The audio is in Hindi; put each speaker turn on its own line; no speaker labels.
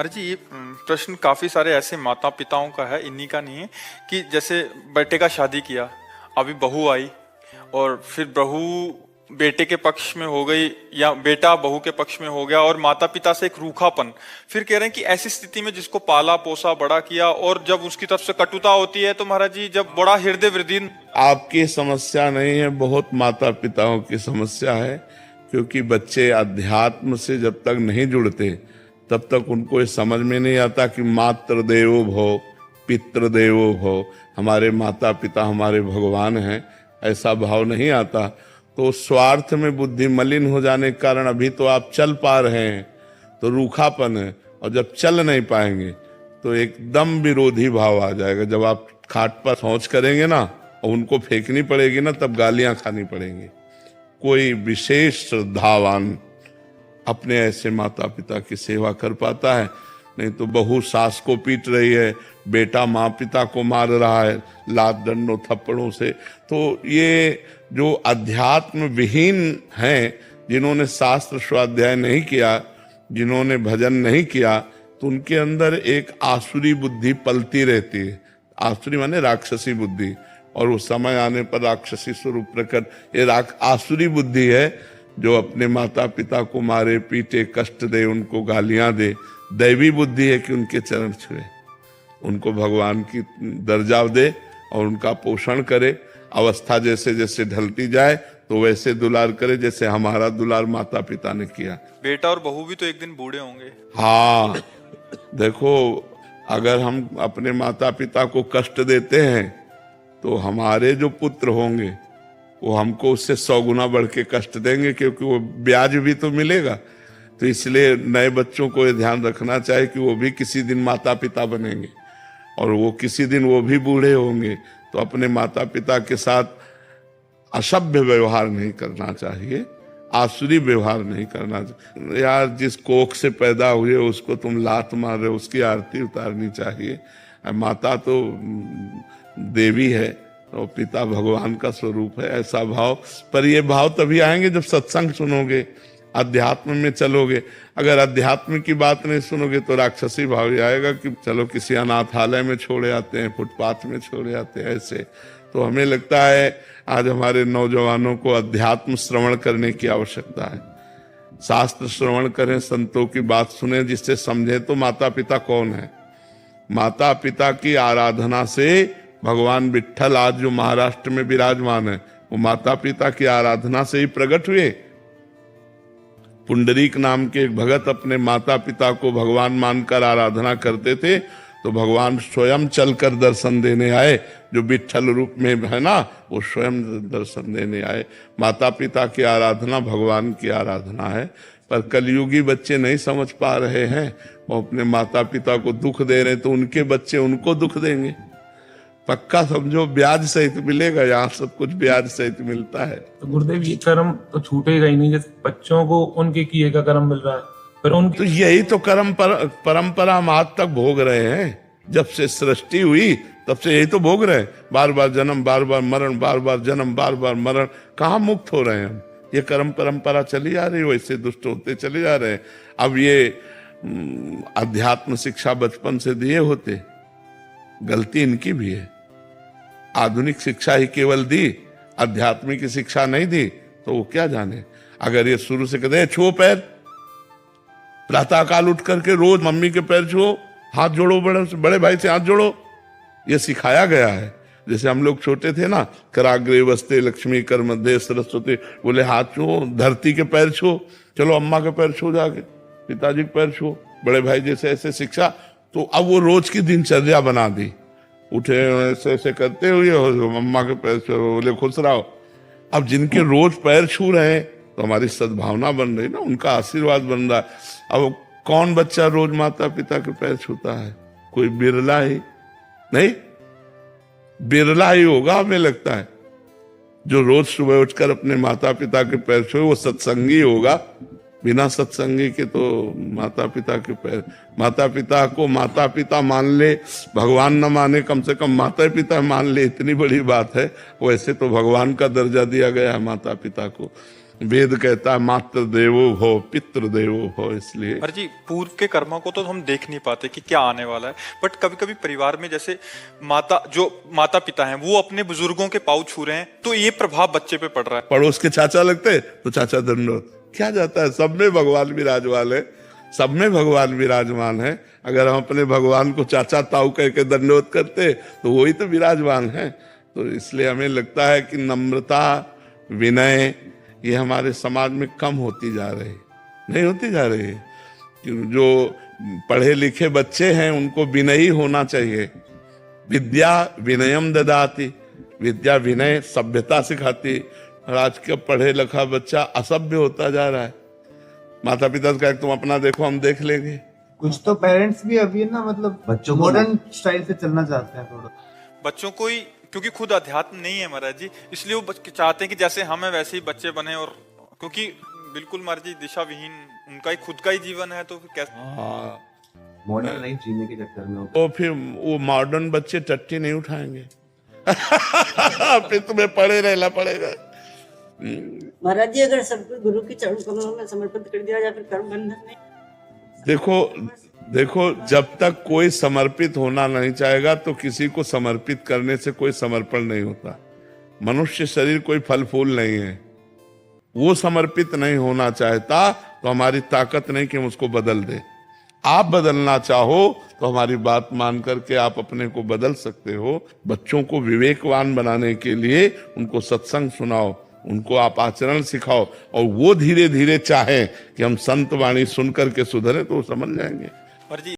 महाराज जी, ये प्रश्न काफी सारे ऐसे माता पिताओं का है, इन्हीं का नहीं है। कि जैसे बेटे का शादी किया, अभी बहू आई और फिर बहू बेटे के पक्ष में हो गई या बेटा बहू के पक्ष में हो गया, और माता पिता से एक रूखापन। फिर कह रहे हैं कि ऐसी स्थिति में जिसको पाला पोसा बड़ा किया और जब उसकी तरफ से कटुता होती है तो महाराज जी जब बड़ा हृदय वृद्धि।
आपकी समस्या नहीं है, बहुत माता पिताओं की समस्या है। क्योंकि बच्चे अध्यात्म से जब तक नहीं जुड़ते तब तक उनको ये समझ में नहीं आता कि मातृ देवो भव पितृ देवो भव, हमारे माता पिता हमारे भगवान हैं, ऐसा भाव नहीं आता। तो स्वार्थ में बुद्धि मलिन हो जाने के कारण अभी तो आप चल पा रहे हैं तो रूखापन है, और जब चल नहीं पाएंगे तो एकदम विरोधी भाव आ जाएगा। जब आप खाट पर शौच करेंगे ना और उनको फेंकनी पड़ेगी ना, तब गालियां खानी पड़ेंगी। कोई विशेष श्रद्धावान अपने ऐसे माता पिता की सेवा कर पाता है। नहीं तो बहू सास को पीट रही है, बेटा माँ पिता को मार रहा है लात डंडों थप्पड़ों से। तो ये जो अध्यात्म विहीन हैं, जिन्होंने शास्त्र स्वाध्याय नहीं किया, जिन्होंने भजन नहीं किया, तो उनके अंदर एक आसुरी बुद्धि पलती रहती है। आसुरी माने राक्षसी बुद्धि, और उस समय आने पर राक्षसी स्वरूप प्रकट। ये आसुरी बुद्धि है जो अपने माता पिता को मारे पीटे कष्ट दे, उनको गालियां दे। दैवी बुद्धि है कि उनके चरण छुए, उनको भगवान की दर्जा दे और उनका पोषण करे। अवस्था जैसे जैसे ढलती जाए तो वैसे दुलार करे जैसे हमारा दुलार माता पिता ने किया।
बेटा और बहू भी तो एक दिन बूढ़े होंगे।
हाँ, देखो, अगर हम अपने माता पिता को कष्ट देते हैं तो हमारे जो पुत्र होंगे वो हमको उससे 100 गुना बढ़ के कष्ट देंगे, क्योंकि वो ब्याज भी तो मिलेगा। तो इसलिए नए बच्चों को ये ध्यान रखना चाहिए कि वो भी किसी दिन माता पिता बनेंगे और वो किसी दिन वो भी बूढ़े होंगे। तो अपने माता पिता के साथ असभ्य व्यवहार नहीं करना चाहिए, आसुरी व्यवहार नहीं करना चाहिए। यार, जिस कोख से पैदा हुए उसको तुम लात मार रहे हो, उसकी आरती उतारनी चाहिए। माता तो देवी है और पिता भगवान का स्वरूप है, ऐसा भाव। पर ये भाव तभी आएंगे जब सत्संग सुनोगे, अध्यात्म में चलोगे। अगर अध्यात्म की बात नहीं सुनोगे तो राक्षसी भाव ही आएगा कि चलो किसी अनाथालय में छोड़े आते हैं, फुटपाथ में छोड़े आते हैं, ऐसे। तो हमें लगता है आज हमारे नौजवानों को अध्यात्म श्रवण करने की आवश्यकता है। शास्त्र श्रवण करें, संतों की बात सुने, जिससे समझे तो माता पिता कौन है। माता पिता की आराधना से भगवान विट्ठल आज जो महाराष्ट्र में विराजमान है, वो माता पिता की आराधना से ही प्रकट हुए। पुंडरीक नाम के एक भगत अपने माता पिता को भगवान मानकर आराधना करते थे, तो भगवान स्वयं चलकर दर्शन देने आए। जो विट्ठल रूप में है ना, वो स्वयं दर्शन देने आए। माता पिता की आराधना भगवान की आराधना है। पर कलयुगी बच्चे नहीं समझ पा रहे हैं, वो अपने माता पिता को दुख दे रहे, तो उनके बच्चे उनको दुख देंगे। पक्का समझो, ब्याज सहित मिलेगा। यहाँ सब कुछ ब्याज सहित मिलता है।
तो गुरुदेव, ये कर्म तो छूटेगा ही नहीं। जैसे बच्चों को उनके किए का कर्म मिल रहा है, फिर उनके
तो यही तो कर्म परंपरा हम आज तक भोग रहे हैं। जब से सृष्टि हुई तब से यही तो भोग रहे हैं। बार बार जन्म, बार बार मरण, बार बार जन्म, बार बार मरण। कहाँ मुक्त हो रहे हैं हम? ये कर्म परंपरा चली आ रही है, वैसे दुष्ट होते चले जा रहे हैं। अब ये अध्यात्म शिक्षा बचपन से दिए होते, गलती इनकी भी है। आधुनिक शिक्षा ही केवल दी, आध्यात्मिक शिक्षा नहीं दी, तो वो क्या जाने। अगर ये शुरू से कहते हैं छुओ पैर, प्रातः काल उठ करके रोज मम्मी के पैर छुओ, हाथ जोड़ो, बड़े भाई से हाथ जोड़ो, ये सिखाया गया है। जैसे हम लोग छोटे थे ना, कराग्रे वस्ते लक्ष्मी कर मध्य सरस्वती, बोले हाथ छुओ, धरती के पैर छुओ, चलो अम्मा के पैर छुओ, जाके पिताजी के पैर छुओ, बड़े भाई जैसे ऐसे शिक्षा। तो अब वो रोज की दिनचर्या बना दी। उठे ऐसे ऐसे करते हुए अम्मा के पैर छू, बोले खुश रहो। अब जिनके रोज पैर छू रहे हैं तो हमारी सद्भावना बन रही ना, उनका आशीर्वाद बन रहा है। अब कौन बच्चा रोज माता पिता के पैर छूता है? कोई बिरला ही नहीं, बिरला ही होगा हमें लगता है जो रोज सुबह उठकर अपने माता पिता के पैर छुए। वो सत्संगी होगा, बिना सत्संगी के तो माता पिता के पैर। माता पिता को माता पिता मान ले, भगवान न माने, कम से कम माता पिता मान ले, इतनी बड़ी बात है। वैसे तो भगवान का दर्जा दिया गया है माता पिता को। वेद कहता है मातृ देवो भव पितृ देवो भव, इसलिए
पर जी पूर्व के कर्मों को तो हम देख नहीं पाते कि क्या आने वाला है, बट कभी कभी परिवार में जैसे माता पिता हैं वो अपने बुजुर्गों के पाँव छू रहे हैं तो ये प्रभाव बच्चे पे पड़ रहा है।
पड़ोस के चाचा लगते तो चाचा दंडोत, क्या जाता है, सब में भगवान विराजमान है, सब में भगवान विराजमान है। अगर हम अपने भगवान को चाचा ताऊ कह के दंडवत करते तो वही तो विराजमान है। तो इसलिए हमें लगता है कि नम्रता विनय ये हमारे समाज में कम होती जा रही, नहीं होती जा रही है। जो पढ़े लिखे बच्चे हैं उनको विनयी होना चाहिए। विद्या विनयम ददाति, विद्या विनय सभ्यता सिखाती, और आज का पढ़े लिखा बच्चा असभ्य होता जा रहा है। माता पिता का तुम अपना देखो हम देख लेंगे।
कुछ तो पेरेंट्स भी अभी ना मतलब
बच्चों को
मॉडर्न स्टाइल से चलना चाहते हैं थोड़ा।
बच्चों को ही, क्योंकि खुद अध्यात्म नहीं है महाराज जी, इसलिए वो चाहते हैं कि जैसे हम है वैसे ही बच्चे बने, और क्योंकि बिल्कुल महाराज जी दिशा विहीन उनका ही खुद का ही जीवन है तो फिर कैसे।
मॉडर्न लाइफ जीने के चक्कर में
तो फिर वो मॉडर्न बच्चे टट्टी नहीं उठाएंगे फिर तुम्हें पढ़े रहना पड़ेगा।
महाराज जी अगर सब कुछ गुरु के चरण कमलों में समर्पित कर दिया जाए फिर कर्म बंधन नहीं।
देखो जब तक कोई समर्पित होना नहीं चाहेगा तो किसी को समर्पित करने से कोई समर्पण नहीं होता। मनुष्य शरीर कोई फल फूल नहीं है, वो समर्पित नहीं होना चाहता तो हमारी ताकत नहीं कि हम उसको बदल दे। आप बदलना चाहो तो हमारी बात मान करके आप अपने को बदल सकते हो। बच्चों को विवेकवान बनाने के लिए उनको सत्संग सुनाओ, उनको आप आचरण सिखाओ, और वो धीरे धीरे चाहे कि हम संत वाणी सुनकर के सुधरे तो वो समझ जाएंगे।
पर जी